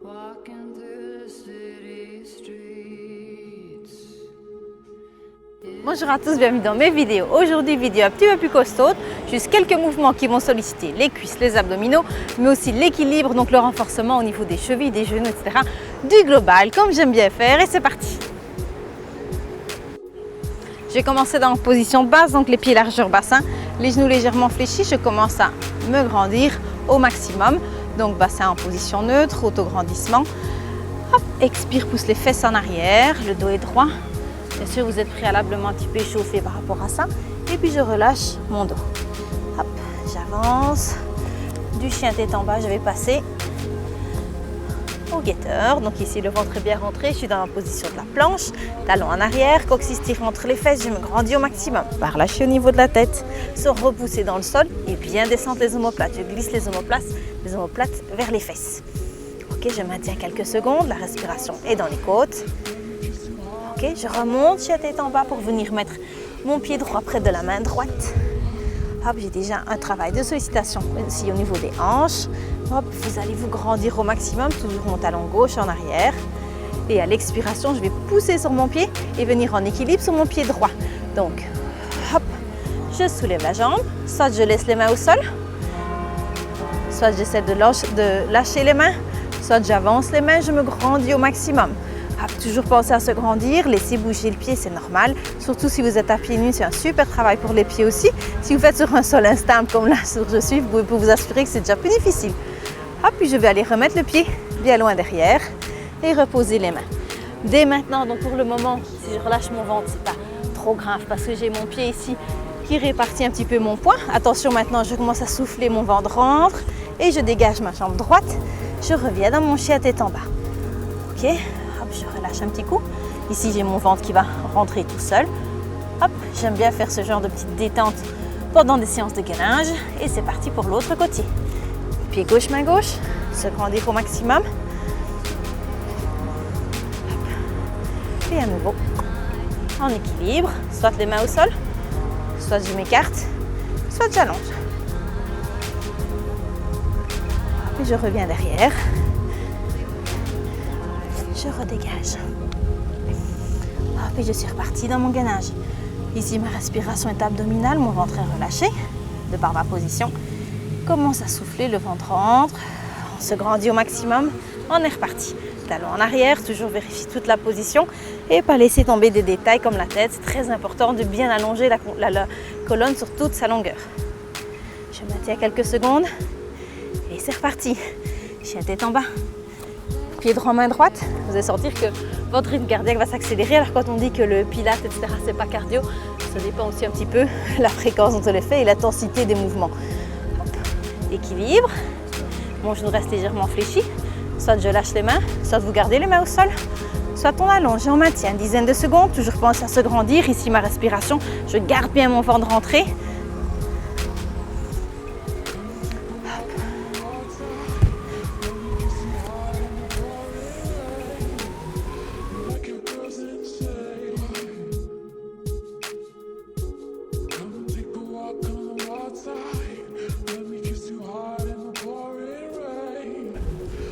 walking through the city streets. Bonjour à tous, bienvenue dans mes vidéos. Aujourd'hui, vidéo un petit peu plus costaude, juste quelques mouvements qui vont solliciter les cuisses, les abdominaux, mais aussi l'équilibre, donc le renforcement au niveau des chevilles, des genoux, etc. Du global, comme j'aime bien faire, et c'est parti. Je vais commencer dans position basse, donc les pieds largeur bassin, les genoux légèrement fléchis. Je commence à me grandir au maximum. Donc bassin en position neutre, autograndissement. Hop, expire, pousse les fesses en arrière, le dos est droit. Bien sûr, vous êtes préalablement un petit peu échauffé par rapport à ça. Et puis je relâche mon dos. Hop, j'avance. Du chien tête en bas, je vais passer au guetteur. Donc ici, le ventre est bien rentré. Je suis dans la position de la planche. Talon en arrière, coccyx tiré entre les fesses. Je me grandis au maximum. Pas relâcher au niveau de la tête. Se repousser dans le sol et bien descendre les omoplates. Je glisse les omoplates vers les fesses. Ok, je maintiens quelques secondes. La respiration est dans les côtes. Ok, je remonte, chien tête en bas pour venir mettre mon pied droit près de la main droite. Hop, j'ai déjà un travail de sollicitation aussi au niveau des hanches. Hop, vous allez vous grandir au maximum, toujours mon talon gauche en arrière. Et à l'expiration, je vais pousser sur mon pied et venir en équilibre sur mon pied droit. Donc, hop, je soulève la jambe, soit je laisse les mains au sol, soit j'essaie de lâcher les mains, soit j'avance les mains, je me grandis au maximum. Hop, toujours penser à se grandir, laisser bouger le pied, c'est normal. Surtout si vous êtes à pieds nus, c'est un super travail pour les pieds aussi. Si vous faites sur un sol instable comme là sur je suis, vous pouvez vous assurer que c'est déjà plus difficile. Hop, puis je vais aller remettre le pied bien loin derrière et reposer les mains. Dès maintenant, donc pour le moment, si je relâche mon ventre, c'est pas trop grave parce que j'ai mon pied ici qui répartit un petit peu mon poids. Attention, maintenant, je commence à souffler, mon ventre rentre et je dégage ma jambe droite. Je reviens dans mon chien tête en bas. Ok. Je relâche un petit coup. Ici, j'ai mon ventre qui va rentrer tout seul. Hop, j'aime bien faire ce genre de petite détente pendant des séances de gainage. Et c'est parti pour l'autre côté. Pied gauche, main gauche. Se grandir au maximum. Hop. Et à nouveau, en équilibre. Soit les mains au sol, soit je m'écarte, soit j'allonge. Et je reviens derrière. Je redégage. Hop, et je suis repartie dans mon gainage. Ici, ma respiration est abdominale, mon ventre est relâché de par ma position. Commence à souffler, le ventre rentre, on se grandit au maximum, on est reparti. Talon en arrière, toujours vérifier toute la position et pas laisser tomber des détails comme la tête. C'est très important de bien allonger la colonne sur toute sa longueur. Je maintiens quelques secondes et c'est reparti. Chien tête en bas. Pied droit, main droite, vous allez sentir que votre rythme cardiaque va s'accélérer. Alors quand on dit que le pilates, etc., c'est pas cardio, ça dépend aussi un petit peu la fréquence dont on les fait et l'intensité des mouvements. Hop. Équilibre, mon genou reste légèrement fléchi, soit je lâche les mains, soit vous gardez les mains au sol, soit on allonge et on maintient une dizaine de secondes, toujours penser à se grandir. Ici ma respiration, je garde bien mon ventre rentré.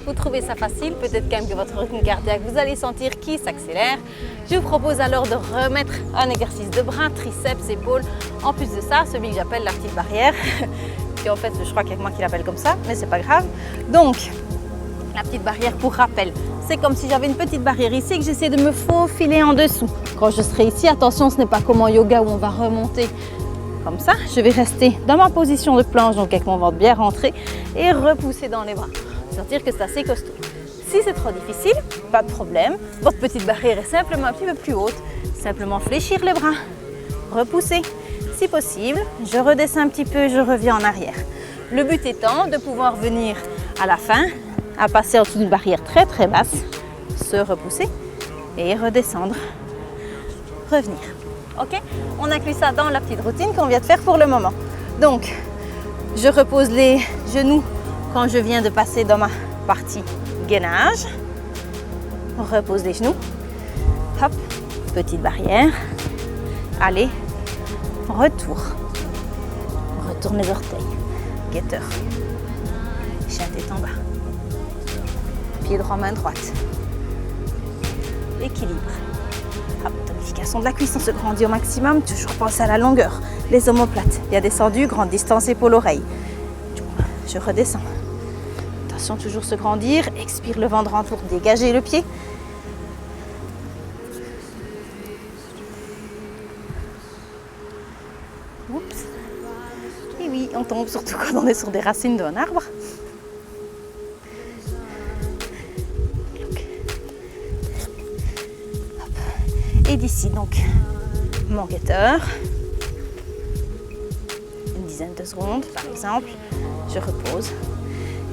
Vous trouvez ça facile, peut-être quand même que votre rythme cardiaque, vous allez sentir qu'il s'accélère. Je vous propose alors de remettre un exercice de bras, triceps, épaules. En plus de ça, celui que j'appelle la petite barrière, qui en fait, je crois qu'il y a que moi qui l'appelle comme ça, mais c'est pas grave. Donc, la petite barrière pour rappel, c'est comme si j'avais une petite barrière ici et que j'essaie de me faufiler en dessous. Quand je serai ici, attention, ce n'est pas comme en yoga où on va remonter comme ça. Je vais rester dans ma position de planche, donc avec mon ventre bien rentré et repousser dans les bras. Sentir que c'est assez costaud. Si c'est trop difficile, pas de problème. Votre petite barrière est simplement un petit peu plus haute. Simplement fléchir les bras, repousser. Si possible, je redescends un petit peu, je reviens en arrière. Le but étant de pouvoir venir à la fin, à passer en dessous d'une barrière très très basse, se repousser et redescendre, revenir. Ok? On inclut ça dans la petite routine qu'on vient de faire pour le moment. Donc, je repose les genoux quand je viens de passer dans ma partie gainage, on repose les genoux, hop, petite barrière, allez, retour, retourne les orteils, guetteur, chien tête en bas, Pied droit, main droite. Équilibre. Hop, tonification de la cuisse, on se grandit au maximum. Toujours penser à la longueur. Les omoplates, bien descendu, grande distance épaule-oreille. Je redescends. Attention, toujours se grandir. Expire le ventre en tour, dégager le pied. Oups. Et oui, on tombe surtout quand on est sur des racines d'un arbre. Et d'ici, donc, mon guetteur. Une dizaine de secondes, par exemple. Je repose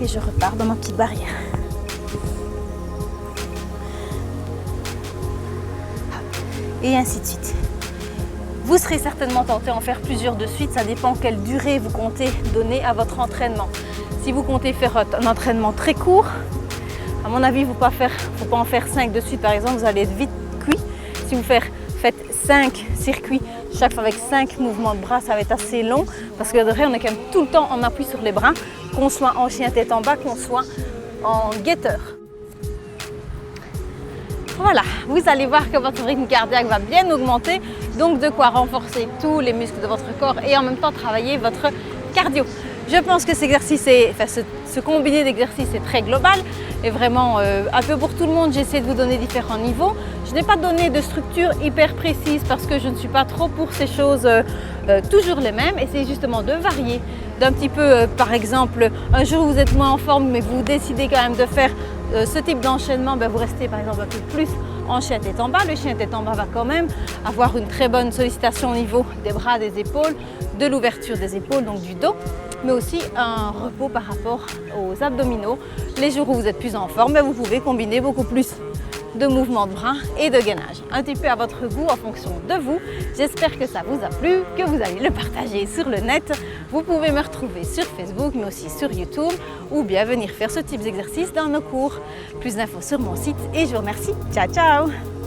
et je repars dans ma petite barrière. Et ainsi de suite. Vous serez certainement tenté d'en faire plusieurs de suite, ça dépend quelle durée vous comptez donner à votre entraînement. Si vous comptez faire un entraînement très court, à mon avis, il ne faut pas en faire 5 de suite par exemple, vous allez être vite cuit. Si vous faites 5 circuits, chaque fois avec 5 mouvements de bras, ça va être assez long parce que derrière, on est quand même tout le temps en appui sur les bras, qu'on soit en chien tête en bas, qu'on soit en guetteur. Voilà, vous allez voir que votre rythme cardiaque va bien augmenter, donc de quoi renforcer tous les muscles de votre corps et en même temps travailler votre cardio. Je pense que ce combiné d'exercices est très global et vraiment un peu pour tout le monde. J'essaie de vous donner différents niveaux. Je n'ai pas donné de structure hyper précise parce que je ne suis pas trop pour ces choses toujours les mêmes. Essayez justement de varier d'un petit peu, par exemple, un jour où vous êtes moins en forme mais vous décidez quand même de faire ce type d'enchaînement, vous restez par exemple un peu plus en chien tête en bas. Le chien tête en bas va quand même avoir une très bonne sollicitation au niveau des bras, des épaules, de l'ouverture des épaules, donc du dos, mais aussi un repos par rapport aux abdominaux. Les jours où vous êtes plus en forme, vous pouvez combiner beaucoup plus de mouvements de bras et de gainage. Un petit peu à votre goût en fonction de vous. J'espère que ça vous a plu, que vous allez le partager sur le net. Vous pouvez me retrouver sur Facebook, mais aussi sur YouTube, ou bien venir faire ce type d'exercice dans nos cours. Plus d'infos sur mon site et je vous remercie. Ciao, ciao!